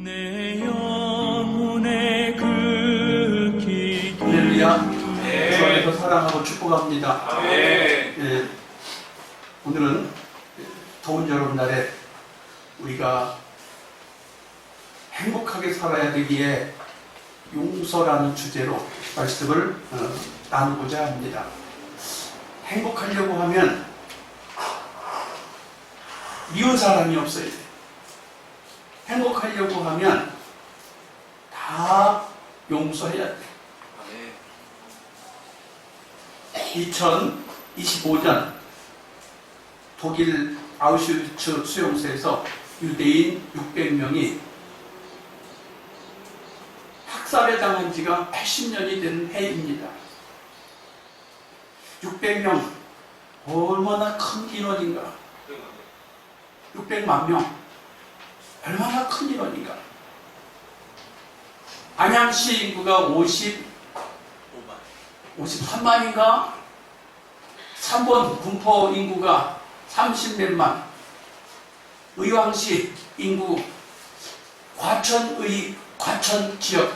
내 영혼의 그 기도. 할렐루야. 주 안에서 사랑하고 축복합니다. 예, 오늘은 더운 여름날에 우리가 행복하게 살아야 되기에 용서라는 주제로 말씀을 나누고자 합니다. 행복하려고 하면 미운 사람이 없어야 돼. 행복하려고 하면 다 용서해야 돼. 2025년 독일 아우슈비츠 수용소에서 유대인 600명이 학살에 당한 지가 80년이 된 해입니다. 600명, 얼마나 큰 인원인가. 600만 명, 얼마나 큰 인원인가. 안양시 인구가 53만인가? 3번 군포 인구가 30몇만, 의왕시 인구, 과천 지역,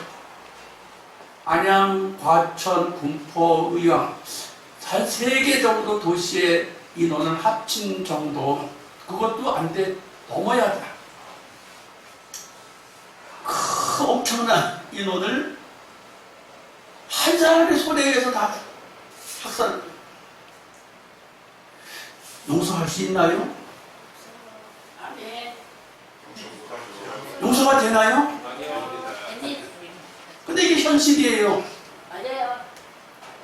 안양, 과천, 군포, 의왕, 한 3개 정도 도시의 인원을 합친 정도, 그것도 안 돼, 넘어야 돼. 엄청난 인원을 한 사람의 손에 의해서 다 학살. 용서할 수 있나요? 용서가 되나요? 근데 이게 현실이에요.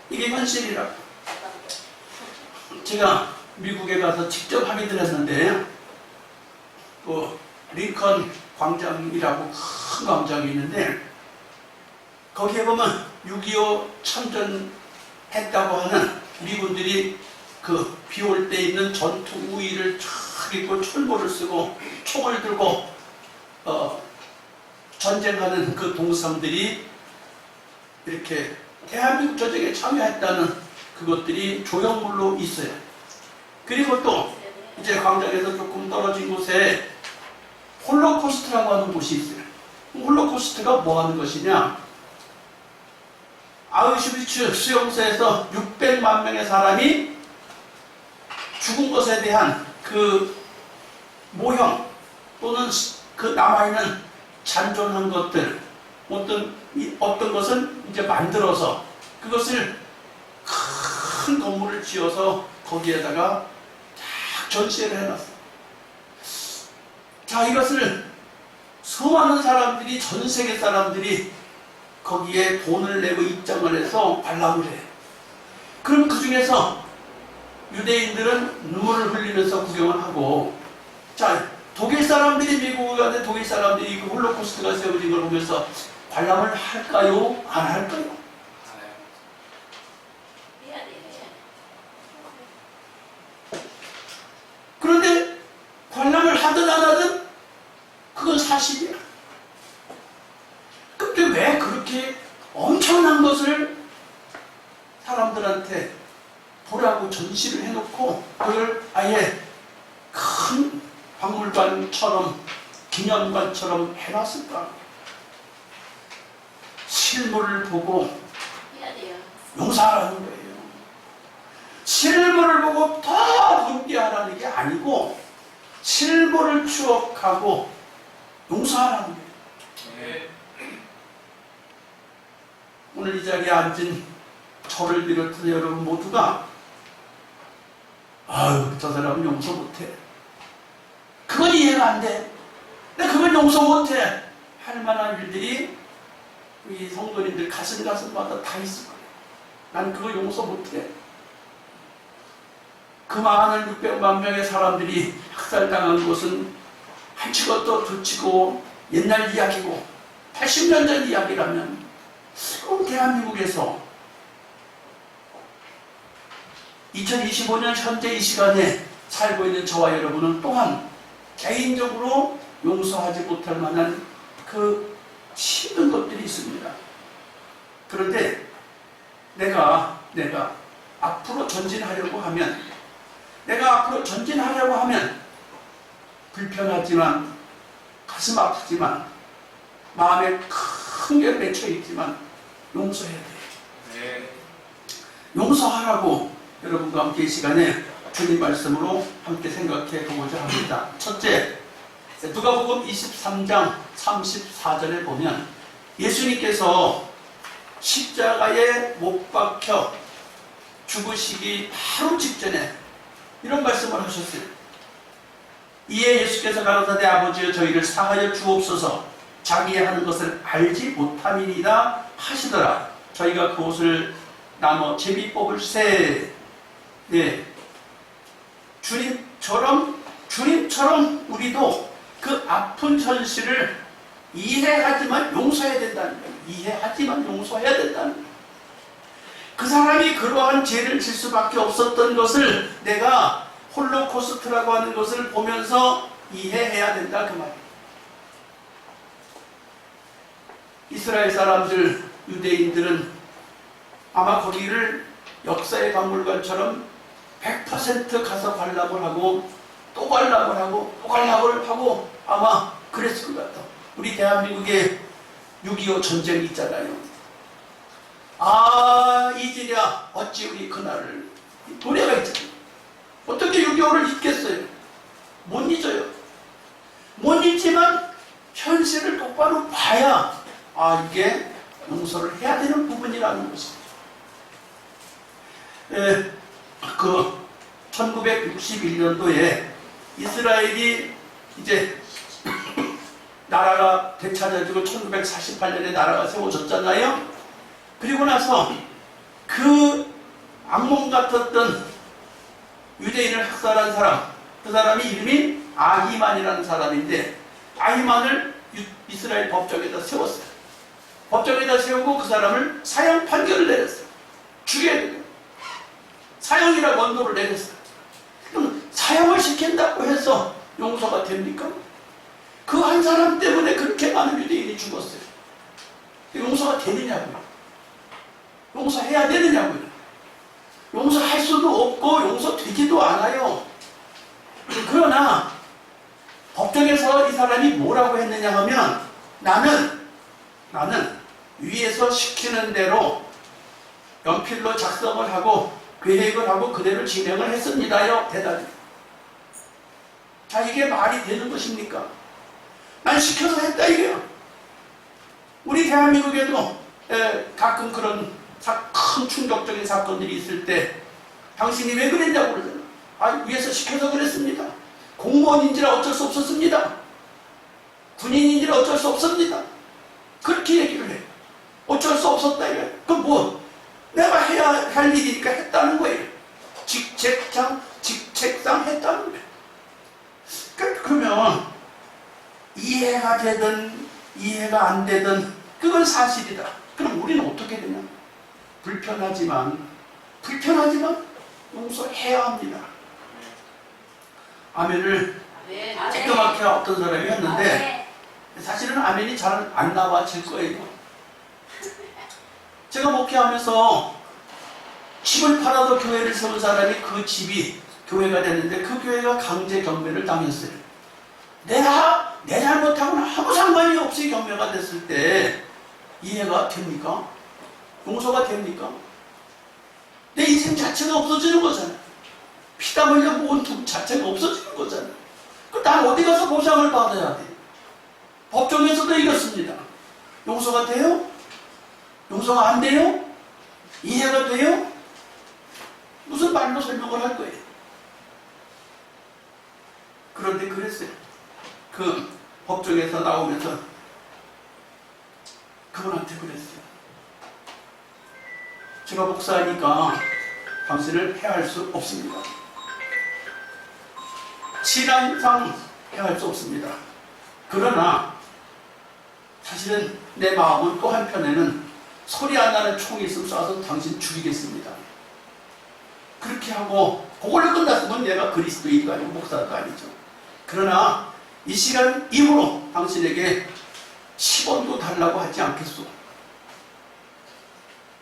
이게 현실이라. 제가 미국에 가서 직접 확인을 했는데, 링컨 광장이라고 큰 광장이 있는데, 거기에 보면 6.25 참전했다고 하는 미군들이 그 비 올 때 입는 전투 우의를 쫙 입고 철모를 쓰고 총을 들고 전쟁하는 그 동상들이 이렇게 대한민국 전쟁에 참여했다는 그것들이 조형물로 있어요. 그리고 또 이제 광장에서 조금 떨어진 곳에 홀로코스트라고 하는 곳이 있어요. 홀로코스트가 뭐 하는 것이냐? 아우슈비츠 수용소에서 600만 명의 사람이 죽은 것에 대한 그 모형 또는 그 남아있는 잔존한 것들, 어떤 것은 이제 만들어서 그것을 큰 건물을 지어서 거기에다가 딱 전시를 해놨어요. 자, 이것을 수많은 사람들이, 전 세계 사람들이 거기에 돈을 내고 입장을 해서 관람을 해요. 그럼 그 중에서 유대인들은 눈물을 흘리면서 구경을 하고, 자, 독일 사람들이 미국에 가는 독일 사람들이 그 홀로코스트가 세워진 걸 보면서 관람을 할까요? 안 할까요? 그런데 관람을 하든 안 하든 그건 사실이야. 근데 왜 그렇게 엄청난 것을 사람들한테 보라고 전시를 해놓고 그걸 아예 큰 박물관처럼 기념관처럼 해놨을까? 실물을 보고 용서하라는 거예요. 실물을 보고 더 분개하라는 게 아니고 실물을 추억하고 용서하라는 거예요. 오늘 이 자리에 앉은 저를 비롯해서 여러분 모두가 아유, 저 사람은 용서 못해. 그건 이해가 안 돼. 근데 그건 용서 못해. 할 만한 일들이 우리 성도님들 가슴마다 다 있을 거예요. 난 그거 용서 못해. 그 많은 600만 명의 사람들이 학살당한 것은 한치것도 두치고 옛날 이야기고 80년 전 이야기라면, 그럼 대한민국에서 2025년 현재 이 시간에 살고 있는 저와 여러분은 또한 개인적으로 용서하지 못할 만한 그 힘든 것들이 있습니다. 그런데 내가 앞으로 전진하려고 하면, 불편하지만 가슴 아프지만 마음에 큰 게 맺혀 있지만 용서해야 돼요. 용서하라고 여러분과 함께 이 시간에 주님 말씀으로 함께 생각해 보고자 합니다. 첫째, 누가복음 23장 34절에 보면 예수님께서 십자가에 못 박혀 죽으시기 바로 직전에 이런 말씀을 하셨어요. 이에 예수께서 가로사대 아버지여 저희를 사하여 주옵소서 자기의 하는 것을 알지 못함이니이다 하시더라. 저희가 그 옷을 나눠 제비 뽑을세. 네. 주님처럼 우리도 그 아픈 현실을 이해하지만 용서해야 된다는 거예요. 이해하지만 용서해야 된다는 거예요. 그 사람이 그러한 죄를 질 수밖에 없었던 것을 내가 홀로코스트라고 하는 것을 보면서 이해해야 된다 그 말이에요. 이스라엘 사람들, 유대인들은 아마 거기를 역사의 박물관처럼 100% 가서 관람을 하고 또 관람을 하고 또 관람을 하고 아마 그랬을 것 같아. 우리 대한민국에 6.25 전쟁이 있잖아요. 아 이제야 어찌 우리 그날을 노래가 있잖아요. 어떻게 6.25를 잊겠어요? 못 잊어요. 못 잊지만 현실을 똑바로 봐야 아 이게 용서를 해야 되는 부분이라는 것입니다. 그 1961년도에 이스라엘이 이제 나라가 되찾아지고 1948년에 나라가 세워졌잖아요. 그리고 나서 그 악몽 같았던 유대인을 학살한 사람, 그 사람이 이름이 아히만이라는 사람인데 아히만을 이스라엘 법정에다 세웠어요. 법정에다 세우고 그 사람을 사형 판결을 내렸어요. 죽여야 돼요. 사형이라고 언도를 내렸어요. 그럼 사형을 시킨다고 해서 용서가 됩니까? 그 한 사람 때문에 그렇게 많은 유대인이 죽었어요. 용서가 되느냐고요. 용서해야 되느냐고요. 용서할 수도 없고 용서되지도 않아요. 그러나 법정에서 이 사람이 뭐라고 했느냐 하면 나는 위에서 시키는 대로 연필로 작성을 하고 계획을 하고 그대로 진행을 했습니다요. 대답이. 자 이게 말이 되는 것입니까? 난 시켜서 했다 이게요. 우리 대한민국에도 가끔 그런 큰 충격적인 사건들이 있을 때 당신이 왜 그랬냐고 그러잖아. 아 위에서 시켜서 그랬습니다. 공무원인지라 어쩔 수 없었습니다. 군인인지라 어쩔 수 없습니다. 그렇게 얘기를 해. 어쩔 수 없었다 이거야. 그럼 뭐 내가 해야 할 일이니까 했다는 거예요. 직책상 했다는 거예요. 그러면 이해가 되든 이해가 안 되든 그건 사실이다. 그럼 우리는 어떻게 되냐? 불편하지만 용서해야 합니다. 아멘을 쬐끄맣게 어떤 사람이 했는데 사실은 아멘이 잘 안 나와질 거예요. 제가 목회하면서 집을 팔아도 교회를 세운 사람이 그 집이 교회가 됐는데 그 교회가 강제 경매를 당했어요. 내 잘못하고는 아무 상관이 없이 경매가 됐을 때 이해가 됩니까? 용서가 됩니까? 내 인생 자체가 없어지는 거잖아요. 피땀 흘려 모은 돈 자체가 없어지는 거잖아요. 그럼 난 어디 가서 보상을 받아야 돼? 법정에서도 이렇습니다. 용서가 돼요? 용서가 안 돼요? 이해가 돼요? 무슨 말로 설명을 할 거예요? 그런데 그랬어요. 그 법정에서 나오면서 그분한테 그랬어요. 제가 목사니까 당신을 해할 수 없습니다. 신앙상 해할 수 없습니다. 그러나 사실은 내 마음은 또 한편에는 소리 안 나는 총이 있으면 쏴서 당신 죽이겠습니다. 그렇게 하고 그걸로 끝났으면 내가 그리스도인도 아니고 목사도 아니죠. 그러나 이 시간 이후로 당신에게 10원도 달라고 하지 않겠소.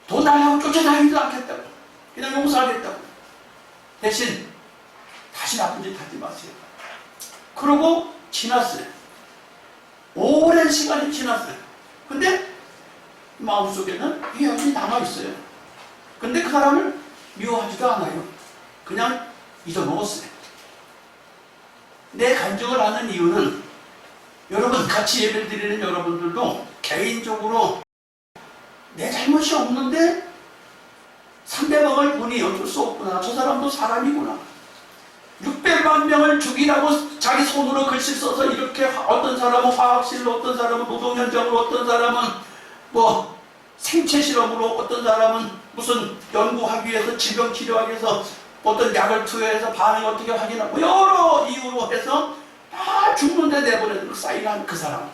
돈 달라고 쫓아다니지도 않겠다고. 그냥 용서하겠다고. 대신 다시 나쁜 짓 하지 마세요. 그러고 지났어요. 오랜 시간이 지났어요. 근데 마음속에는 이 여인이 남아있어요. 근데 그 사람을 미워하지도 않아요. 그냥 잊어먹었어요. 내 간증을 하는 이유는 여러분 같이 예배를 드리는 여러분들도 개인적으로 내 잘못이 없는데 상대방을 보니 어쩔 수 없구나. 저 사람도 사람이구나. 600만 명을 죽이라고 자기 손으로 글씨 써서 이렇게 어떤 사람은 화학실로, 어떤 사람은 노동 현장으로, 어떤 사람은 뭐 생체 실험으로, 어떤 사람은 무슨 연구하기 위해서 질병 치료하기 위해서 어떤 약을 투여해서 반응을 어떻게 확인하고 여러 이유로 해서 다 죽는데 내보내는 사인한 그 사람.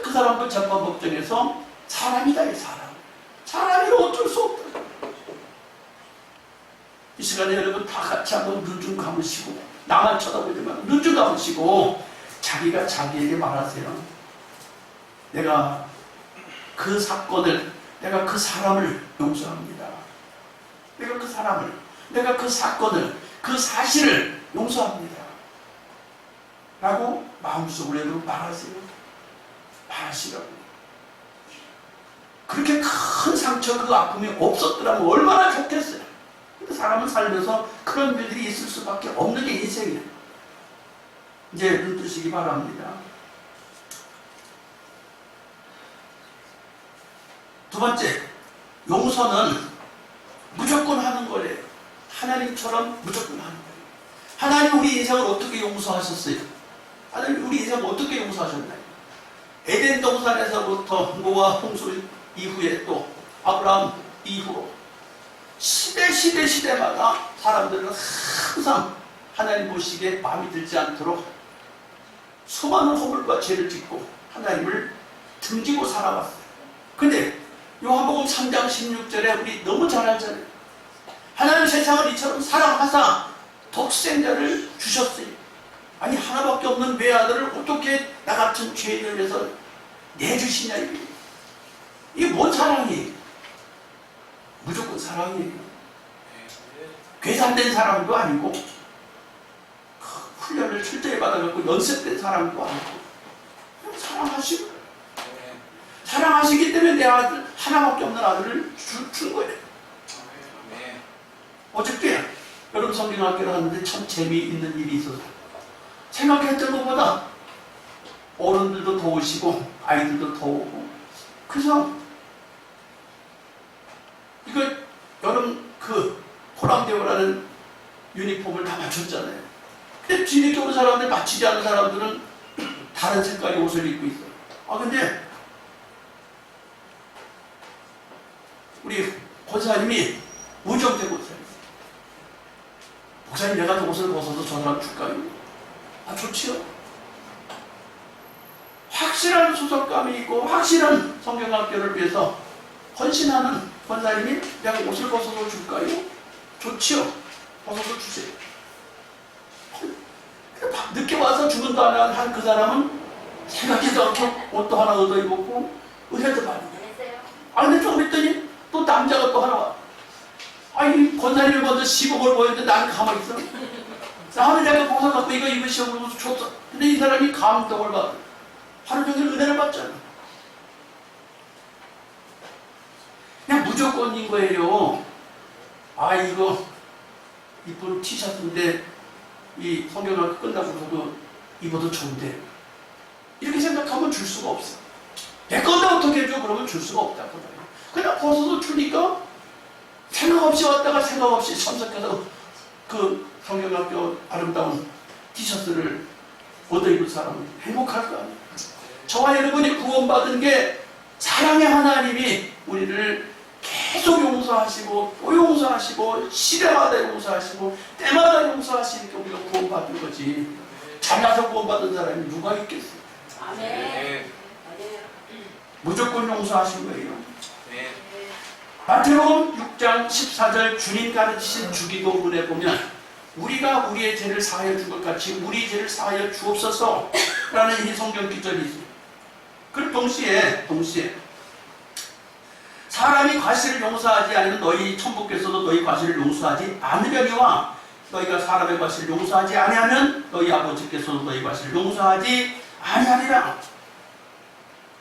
그 사람도 재판법정에서 사람이다. 이 사람. 사람이라 어쩔 수 없다. 이 시간에 여러분 다 같이 한번 눈 좀 감으시고, 나만 쳐다보지 말고 눈 좀 감으시고 자기가 자기에게 말하세요. 내가 그 사건을, 내가 그 사람을 용서합니다. 내가 그 사람을, 내가 그 사건을, 그 사실을 용서합니다. 라고 마음속으로 여러분 말하세요. 말하시라고. 그렇게 큰 상처, 그 아픔이 없었더라면 얼마나 좋겠어요. 근데 사람은 살면서 그런 일들이 있을 수밖에 없는 게 인생이에요. 이제 눈 뜨시기 바랍니다. 두 번째, 용서는 무조건 하는 거래요. 하나님처럼 무조건 하는 거예요. 하나님 우리 인생을 어떻게 용서하셨어요? 하나님 우리 인생을 어떻게 용서하셨나요? 에덴 동산에서부터 노아 홍수 이후에 또 아브라함 이후로 시대마다 사람들은 항상 하나님 보시기에 마음이 들지 않도록 수많은 허물과 죄를 짓고 하나님을 등지고 살아왔어요. 근데 요한복음 3장 16절에 우리 너무 잘 알잖아요. 하나님 세상을 이처럼 사랑하사 독생자를 주셨어요. 아니 하나밖에 없는 외아들을 어떻게 나 같은 죄인을 위해서 내주시냐. 이게 뭔 사랑이에요? 무조건 사랑이에요. 계산된 사랑도 아니고 훈련을 철저히 받아갖고 연습된 사랑도 아니고 그냥 사랑하시고 사랑하시기 때문에 내 아들 하나밖에 없는 아들을 준 거예요. 어저께 여름 성경학교를 하는데 참 재미있는 일이 있어서 생각했던 것보다 어른들도 더우시고 아이들도 더우고 그래서 이거 여름 그 포람대오라는 유니폼을 다 맞췄잖아요. 근데 뒤늦게 오는 사람들, 맞추지 않은 사람들은 다른 색깔의 옷을 입고 있어요. 아 근데 우리 권사님이 우정되고 있어요. 목사님 내가 저 옷을 벗어서 저 사람 줄까요? 아 좋지요. 확실한 소속감이 있고 확실한 성경학교를 위해서 헌신하는 권사님이 내가 옷을 벗어서 줄까요? 좋지요. 벗어서 주세요. 늦게 와서 주문도 안 한 그 사람은 생각지도 않고 옷도 하나 얻어 입었고 은혜도 받고. 아 근데 조금 있더니 또 남자가 또 하나 와. 아니 권사님을 먼저 시복을 보였는데 나는 가만히 있어. 나는 내가 벗어갖고 이거 입으시오 그러면서 줬어. 근데 이 사람이 감동을 받아. 하루 종일 은혜를 받잖아. 그냥 무조건인 거예요. 아 이거 이쁜 티셔츠인데 이 성경학교 끝나고서도 입어도 좋은데 이렇게 생각하면 줄 수가 없어. 내 건데 어떻게 해줘? 그러면 줄 수가 없다. 그냥 벗어도 주니까 생각 없이 왔다가 생각 없이 참석해서 그 성경학교 아름다운 티셔츠를 얻어 입을 사람은 행복할 거 아니에요. 저와 여러분이 구원받은 게 사랑의 하나님이 우리를 계속 용서하시고 또 용서하시고 시대마다 용서하시고 때마다 용서하시니까 우리가 구원받은 거지. 잘나서 구원받은 사람이 누가 있겠어요? 아멘. 무조건 용서하신 거예요. 마태복음 6장 14절 주님 가르치신 주기도문에 보면 우리가 우리의 죄를 사하여 준 것 같이 우리 죄를 사하여 주옵소서 라는 이 성경 기절이 있어요. 그리고 동시에 사람이 과실을 용서하지 않으면 너희 천부께서도 너희 과실을 용서하지 않으려니와 너희가 사람의 과실을 용서하지 아니하면 너희 아버지께서도 너희 과실을 용서하지 아니하리라.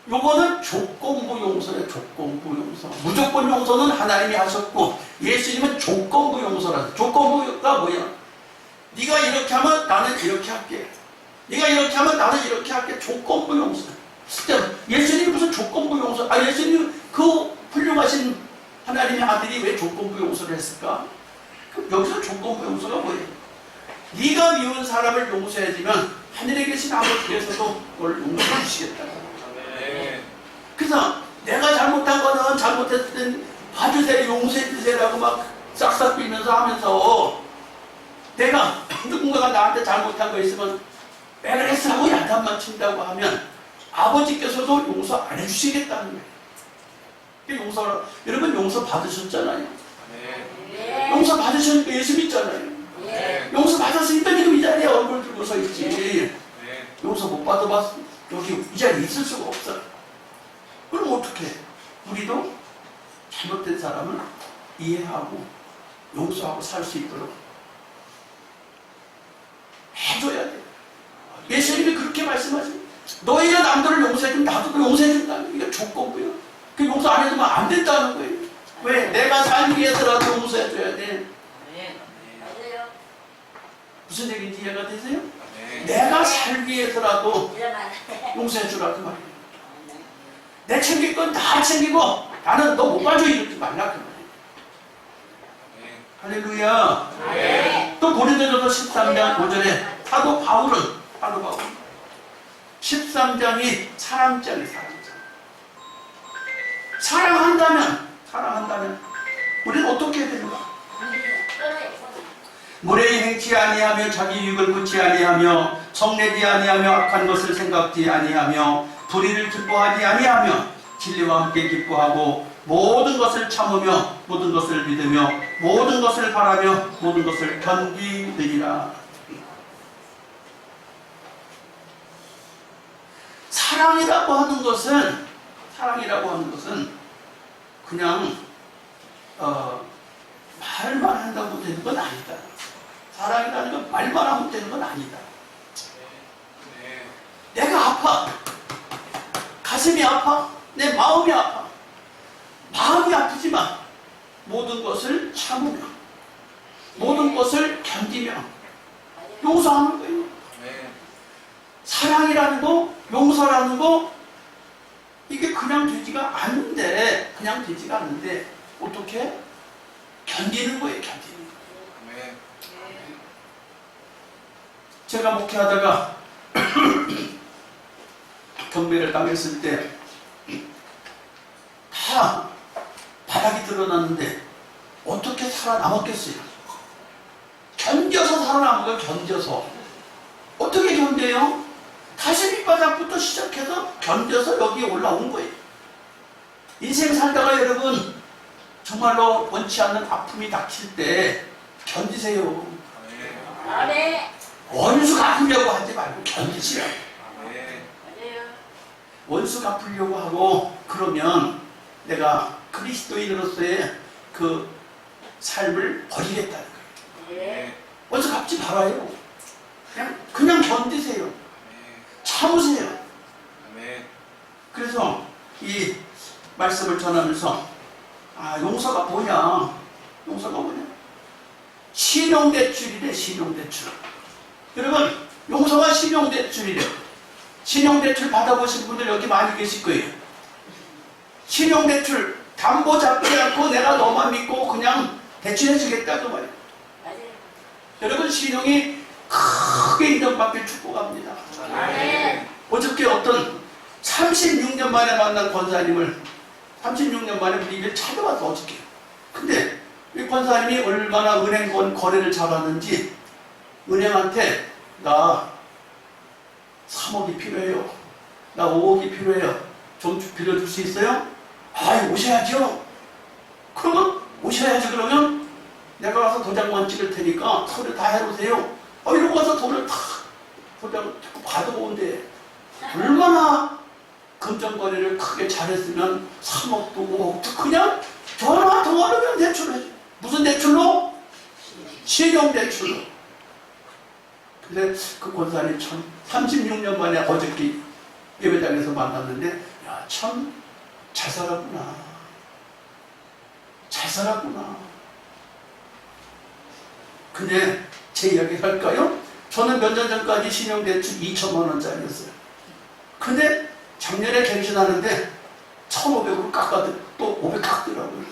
요거는 조건부 용서예요. 조건부 용서. 무조건 용서는 하나님이 하셨고 예수님은 조건부 용서라서. 조건부가 뭐야? 네가 이렇게 하면 나는 이렇게 할게. 네가 이렇게 하면 나는 이렇게 할게. 조건부 용서. 진짜 예수님이 무슨 조건부 용서? 예수님 그 훌륭하신 하나님의 아들이 왜 조건부 용서를 했을까? 그럼 여기서 조건부 용서가 뭐예요? 네가 미운 사람을 용서해주면 하늘에 계신 아버지께서도 너를 용서해 주시겠다. 그래서 내가 잘못한 거는 잘못했을 땐 봐주세요, 용서해 주세요라고 막 싹싹 빌면서 하면서 내가 누군가가 나한테 잘못한 거 있으면 왜 그랬어 하고 야단만 친다고 하면 아버지께서도 용서 안 해주시겠다는 거예요. 용서, 여러분 용서 받으셨잖아요. 용서 받으셨으니까 예수 믿잖아요. 용서 받았으니까 지금 이 자리에 얼굴 들고 서 있지. 용서 못 받아봤으면 여기 이 자리에 있을 수가 없어. 그럼 어떻게? 우리도 잘못된 사람을 이해하고 용서하고 살 수 있도록 해줘야 돼. 예수님이 그렇게 말씀하십니다. 너희가 남들을 용서해주면 나도 용서해준다는 이게 조건부예요. 그 용서 안 해주면 안 된다는 거예요. 왜? 내가 살기 위해서라도 용서해줘야 돼. 무슨 얘기인지 이해가 되세요? 내가 살기 위해서라도 용서해주라 그 말이에요. 내 챙길 건 다 챙기고 나는 너 못 봐줘 이러지 말라 그 말이에요. 할렐루야. 또 고린도전서 13장 5절에 사도 바울은 13장이 사랑장이 사랑한다면 우리는 어떻게 해야 되는가? 무례히 행치 아니하며 자기 유익을 굳지 아니하며 성내지 아니하며 악한 것을 생각지 아니하며 불의를 기뻐하지 아니하며 진리와 함께 기뻐하고 모든 것을 참으며 모든 것을 믿으며 모든 것을 바라며 모든 것을 견디느니라. 사랑이라고 하는 것은 그냥 말만 한다고 되는 건 아니다. 사랑이라는 건 말만 하면 되는 건 아니다. 내가 아파. 가슴이 아파. 내 마음이 아파. 마음이 아프지만 모든 것을 참으며 모든 것을 견디며 용서하는 거예요. 사랑이라는 거, 용서라는 거 이게 그냥 되지가 않는데 어떻게? 견디는 거예요. 견디는 거예요. 제가 목회하다가 경배를 당했을 때 다 바닥이 드러났는데 어떻게 살아남았겠어요? 견뎌서 살아남은 거예요. 견뎌서. 어떻게 견뎌요? 다시 밑바닥부터 시작해서 견뎌서 여기에 올라온 거예요. 인생 살다가 여러분 정말로 원치 않는 아픔이 닥칠 때 견디세요. 원수 갚으려고 하지 말고 견디시라고. 원수 갚으려고 하고 그러면 내가 그리스도인으로서의 그 삶을 버리겠다는 거예요. 원수 갚지 말아요. 그냥 견디세요. 참으세요. 그래서 이 말씀을 전하면서 용서가 뭐냐? 신용대출이래. 신용대출. 여러분 용서가 신용대출이래. 신용대출 받아보신 분들 여기 많이 계실 거예요. 신용대출 담보 잡지 않고 내가 너만 믿고 그냥 대출해주겠다 그 말이에요. 여러분 신용이 크게 인정받길 축복합니다. 어저께 어떤 36년 만에 만난 권사님을 36년 만에 우리 집에 찾아와서 어저께. 근데 이 권사님이 얼마나 은행권 거래를 잘하는지 은행한테 나 3억이 필요해요. 나 5억이 필요해요. 좀 빌려줄 수 있어요? 오셔야죠. 그러면 오셔야지. 그러면 내가 가서 도장만 찍을 테니까 서류 다 해놓으세요. 이러고 가서 돈을 다 도장을 받아오는데 얼마나 금전거래를 크게 잘했으면 3억도 5억도 그냥 전화 통화로면 대출해줘. 무슨 대출로? 신용대출로. 근데 그 권사님 참 36년 만에 어저께 예배당에서 만났는데 야, 참 잘 살았구나. 잘 살았구나. 근데 제 이야기 할까요? 저는 몇 년 전까지 신용대출 2천만 원짜리였어요. 근데 작년에 갱신하는데 1,500으로 깎아도 또 500 깎더라고요.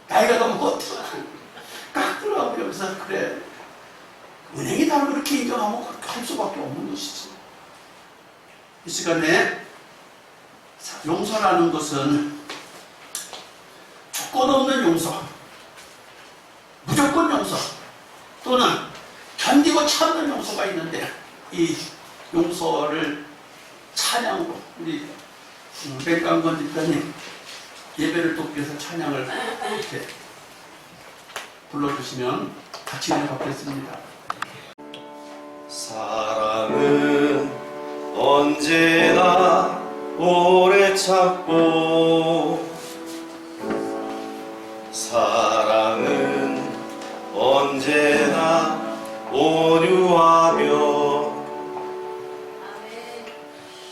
나이가 너무 깎더라고요. 그래서 그래, 은행이 나를 그렇게 인정하면 그렇게 할 수밖에 없는 것이지. 이 시간에 용서라는 것은 조건 없는 용서, 무조건 용서, 또는 견디고 참는 용서가 있는데, 이 용서를 찬양으로 우리 백강건 집사님 예배를 돕기 위해서 찬양을 이렇게 불러주시면 같이 은혜 받겠습니다. 사랑은 언제나 오래 참고, 사랑은 언제나 온유하며,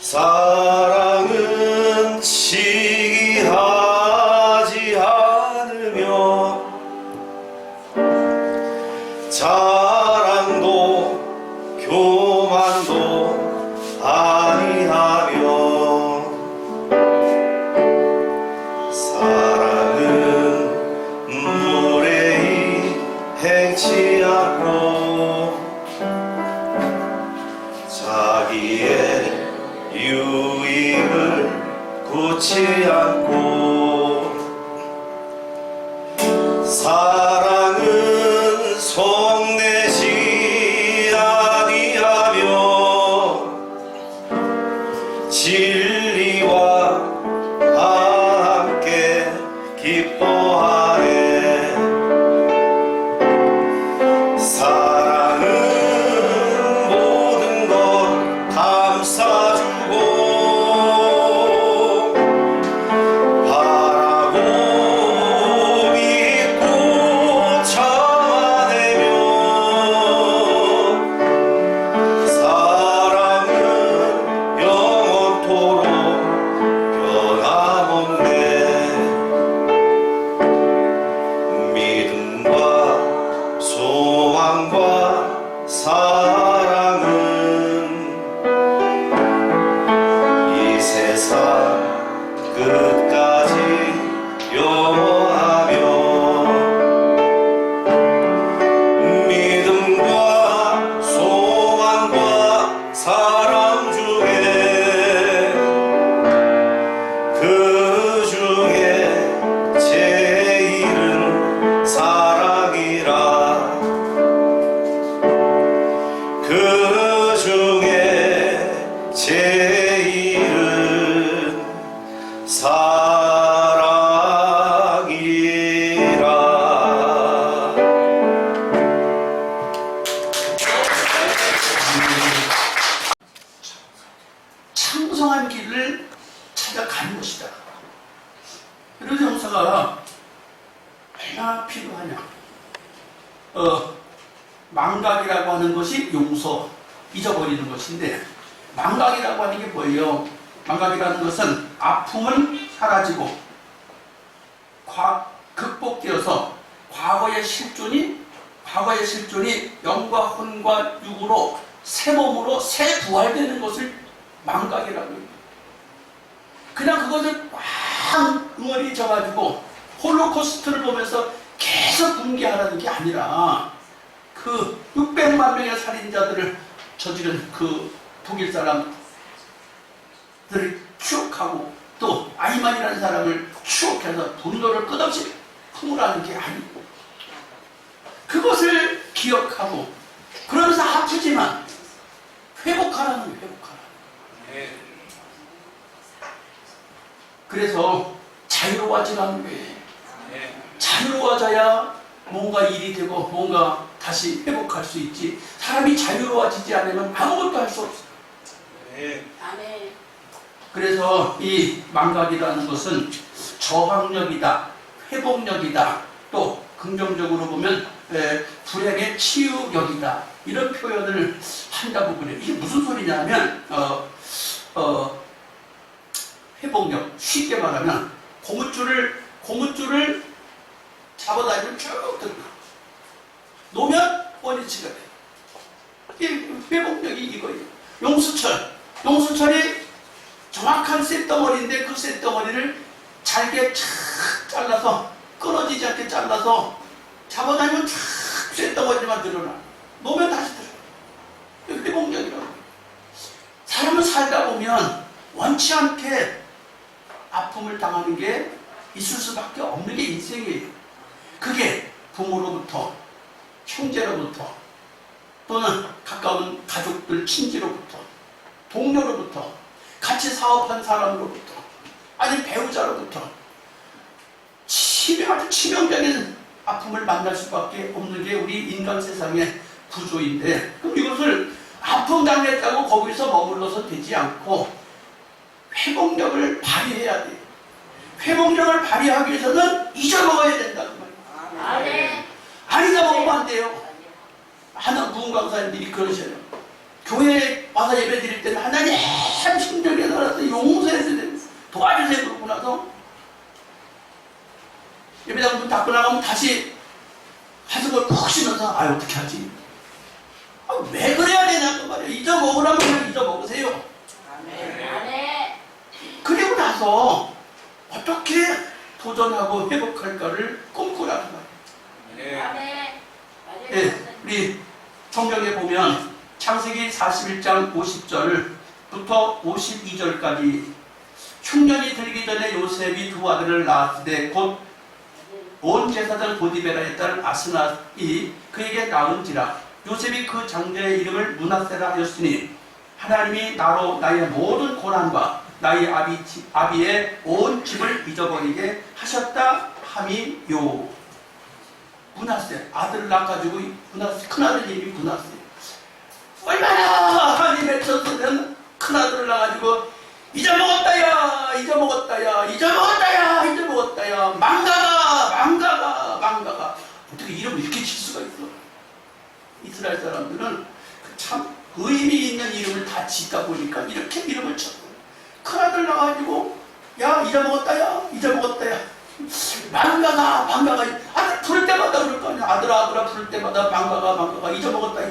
사랑은 시기하지 않으며, 자랑도 교만도 아니하며, 사랑은 무례히 행치 않고, 자기의 유익을 굳지 않고, 사랑은 속내지 아니하며, 진리와 함께 기뻐하네. 사랑은 모든 것 감싸주고, 바라고 믿고 참아내며, 사랑은 영원토록 변함없네. 믿음과 소망과 사랑은 이 세상 끝까지 영원하며, 믿음과 소망과 사랑 중에 그 중에 제일은 사랑이라. 그 중에 제일은 사랑이라. 창성한 길을 찾아가는 것이다. 이런 용서가 얼마나 필요하냐. 망각이라고 하는 것이 용서, 잊어버리는 것인데, 망각이라고 하는 게 뭐예요? 망각이라는 것은 아픔은 사라지고 극복되어서 과거의 실존이 영과 혼과 육으로 새 몸으로 새 부활되는 것을 망각이라고 해요. 그냥 그것을 꽉 응어리 져가지고 홀로코스트를 보면서 계속 붕괴하라는 게 아니라, 그 600만 명의 살인자들을 저지른 그 독일 사람들을 추억하고, 또 아이만이라는 사람을 추억해서 분노를 끝없이 품으라는 게 아니고, 그것을 기억하고, 그러면서 아프지만 회복하라는 거예요. 회복하라. 그래서 자유로워지라는 거예요. 자유로워져야 뭔가 일이 되고 뭔가 다시 회복할 수 있지. 사람이 자유로워지지 않으면 아무것도 할 수 없어요. 그래서 이 망각이라는 것은 저항력이다, 회복력이다, 또 긍정적으로 보면 불행의 치유력이다, 이런 표현을 한다고 그래요. 이게 무슨 소리냐면 회복력, 쉽게 말하면 고무줄을 잡아다니면 쭉 들어가. 놓으면 원위치가 돼. 이게 회복력이 이거예요. 용수철이 정확한 쇳덩어리인데 그 쇳덩어리를 잘게 착 잘라서 끊어지지 않게 잘라서 잡아다니면 쫙 쇳덩어리만 드러나. 놓으면 다시 들어가. 회복력이라고. 사람을 살다 보면 원치 않게 아픔을 당하는 게 있을 수밖에 없는 게 인생이에요. 그게 부모로부터, 형제로부터, 또는 가까운 가족들, 친지로부터, 동료로부터, 같이 사업한 사람으로부터, 아니 배우자로부터 아주 치명적인 아픔을 만날 수밖에 없는 게 우리 인간 세상의 구조인데, 그럼 이것을 아픔 당했다고 거기서 머물러서 되지 않고 회복력을 발휘해야 돼요. 회복력을 발휘하기 위해서는 잊어먹어야 된다는 말이에요. 안 잊어먹으면 안 돼요. 무은 강사님들이 그러셔요. 교회에 와서 예배 드릴 때는 하나님 힘들게 살아서 용서해서 도와주세요 그러고 나서 예배당 문 닫고 나가면 다시 한숨을 푹 쉬면서 어떻게 하지? 왜 그래야 되냐 그 말이에요. 잊어먹으라면 그냥 잊어먹으세요. 그리고 나서 어떻게 도전하고 회복할까를 꿈꾸라는 말이에요. 네, 우리 성경에 보면 창세기 41장 50절부터 52절까지 흉년이 들기 전에 요셉이 두 아들을 낳았을 때 곧 온 제사장 보디베라의 딸 아스낫이 그에게 낳은지라. 요셉이 그 장자의 이름을 므낫세라 하였으니 하나님이 나로 나의 모든 고난과 나의 아비의 온 집을 잊어버리게 하셨다 함이요. 므낫세, 아들을 낳아가지고 큰아들 이름이 므낫세. 얼마나 하나님의 천사는 큰아들을 낳아가지고 잊어먹었다야 망가가 어떻게 이름을 이렇게 칠 수가 있어. 이스라엘 사람들은 참 의미 있는 이름을 다 짓다 보니까 이렇게 이름을 쳐. 큰아들 낳아가지고 잊어먹었다야 망가가 아들 부를 때마다 그럴 거 아니야. 아들아 부를 때마다 망가가 잊어먹었다.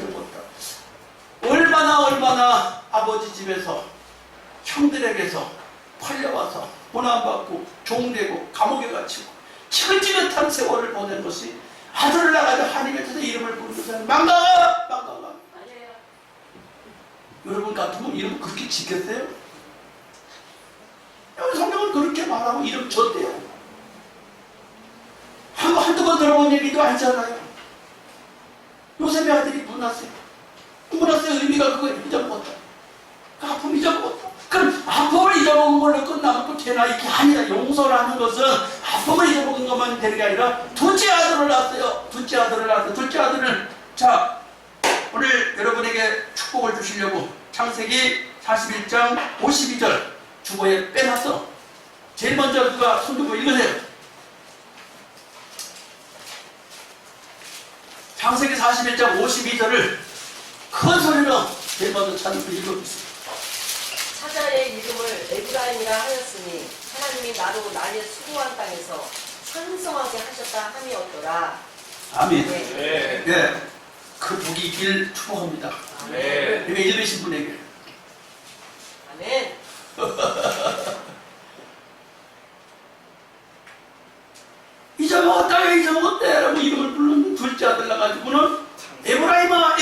얼마나 아버지 집에서 형들에게서 팔려와서 고난받고 종되고 감옥에 갇히고 지긋지긋한 세월을 보낸 것이 아들을 낳아서 하나님께서 이름을 부르면서 망가가 여러분 같으면 이름 그렇게 짓겠어요? 여기 성경은 그렇게 말하고 이름 줬대요. 한두 번 들어본 얘기도 아니잖아요. 요셉의 아들이 므낫세 의미가 그거 잊어먹었다. 그 아픔 잊어먹었다. 그럼 아픔을 잊어먹은 걸로 끝나면 또 되나? 이게 아니라 용서라는 것은 아픔을 잊어먹은 것만 되는 게 아니라 둘째 아들을 낳았어요. 둘째 아들을 자 오늘 여러분에게 축복을 주시려고 창세기 41장 52절 주보에 빼놨어. 제일 먼저 누가 손 들고 읽으세요. 창세기 41장 52절을 큰 소리로 제일 먼저 찾는 분 읽어주세요. 사자의 이름을 에브라임이라 하였으니 하나님이 나로 나의 수고한 땅에서 상성하게 하셨다 함이었더라. 아멘. 네. 네. 그 복이 있길 축복합니다. 네. 이거 읽으신 분에게. 아멘. 잊어먹었대 라고 이름을 부르는 둘째 아들 나가지고는 에브라임아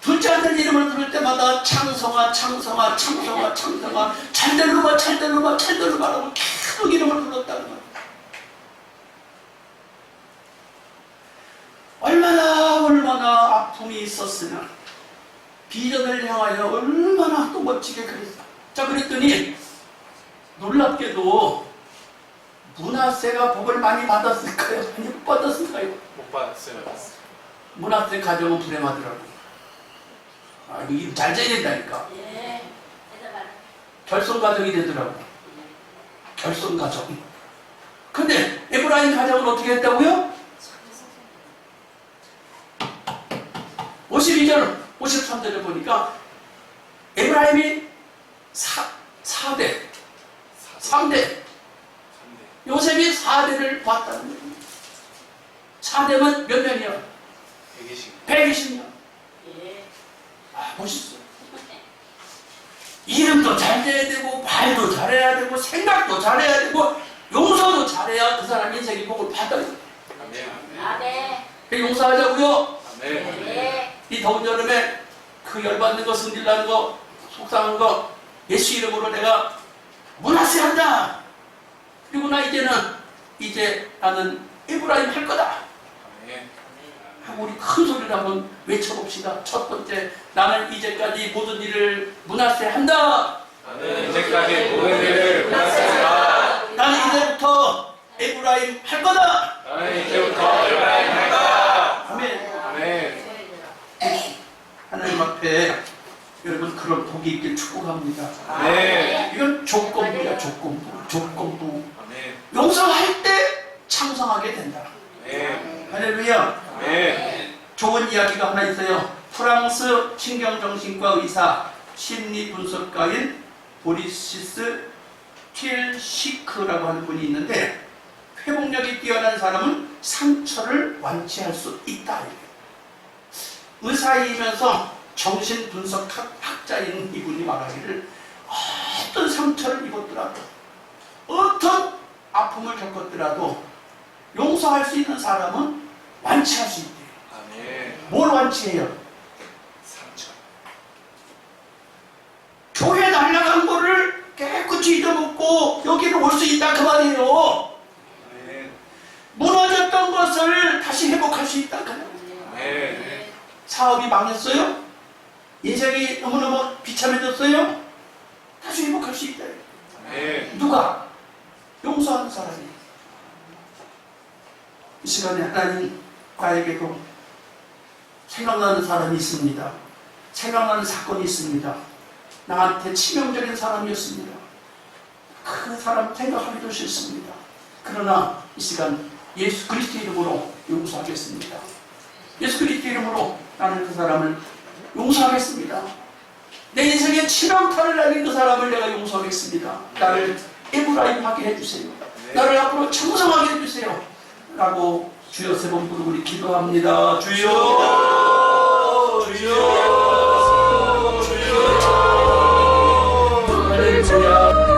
둘째 아들 이름을 부를 때마다 창성아 잘될로마 라고 계속 이름을 불렀다는 거예요. 얼마나 아픔이 있었으면 비전을 향하여 얼마나 또 멋지게 그랬어. 자 그랬더니 놀랍게도 므낫세가 복을 많이 받았을까요? 아니 못 받았을까요? 못 받았어요. 므낫세 가정은 불행하더라고. 이거 이름 잘 져야 된다니까. 결손 가정이 되더라고. 결손 가정. 근데 에브라임 가정은 어떻게 했다고요? 52절 53절에 보니까 에브라임이 4대, 3대. 요셉이 4대를 봤다는 거예요. 4대면 몇 년이요? 120년. 예. 아, 멋있어. 이름도 잘 돼야 되고, 말도 잘해야 되고, 생각도 잘해야 되고, 용서도 잘해야 그 사람 인생의 복을 받아요. 아멘. 그 용서하자고요. 네. 이 더운 여름에 그 열받는 거, 승질나는 거, 속상한 거, 예수 이름으로 내가 문화세 한다. 그리고 이제 나는 에브라임 할 거다. 하고 우리 큰 소리를 한번 외쳐봅시다. 첫 번째, 나는 이제까지 모든 일을 문화세 한다. 나는 이제까지 모든 일을 문화세한다. 나는 이제부터 에브라임 할 거다. 나는 이제부터 에브라임 할 거다. 아멘. 아멘. 하나님 앞에 여러분 그런 복이 있길 축복합니다. 네. 이건 조건부야, 조건부. 아멘. 용서할 때 창성하게 된다. 네. 할렐루야. 네. 좋은 이야기가 하나 있어요. 프랑스 신경정신과 의사 심리 분석가인 보리시스 틸시크라고 하는 분이 있는데, 회복력이 뛰어난 사람은 상처를 완치할 수 있다. 의사이면서 정신분석학자인 이분이 말하기를, 어떤 상처를 입었더라도, 어떤 아픔을 겪었더라도 용서할 수 있는 사람은 완치할 수 있대요. 아멘. 뭘 완치해요? 상처. 교회 날라간 거를 깨끗이 잊어먹고 여기로 올 수 있다 그 말이에요. 아멘. 무너졌던 것을 다시 회복할 수 있다 그 말이에요. 아멘. 사업이 망했어요? 인생이 너무너무 비참해졌어요? 다시 회복할 수 있다. 아멘. 누가? 용서하는 사람이. 이 시간에 하나님 나에게도 생각나는 사람이 있습니다. 생각나는 사건이 있습니다. 나한테 치명적인 사람이었습니다. 그 사람 생각하기도 싫습니다. 그러나 이 시간 예수 그리스도 이름으로 용서하겠습니다. 예수 그리스도 이름으로 나는 그 사람을 용서하겠습니다. 내 인생에 치명타를 날린 그 사람을 내가 용서하겠습니다. 나를 에브라임 하게 해주세요. 나를 앞으로 청성하게 해주세요. 라고 주여 세 번 부르고 우리 기도합니다. 주여, 주여, 주여, 할렐루야.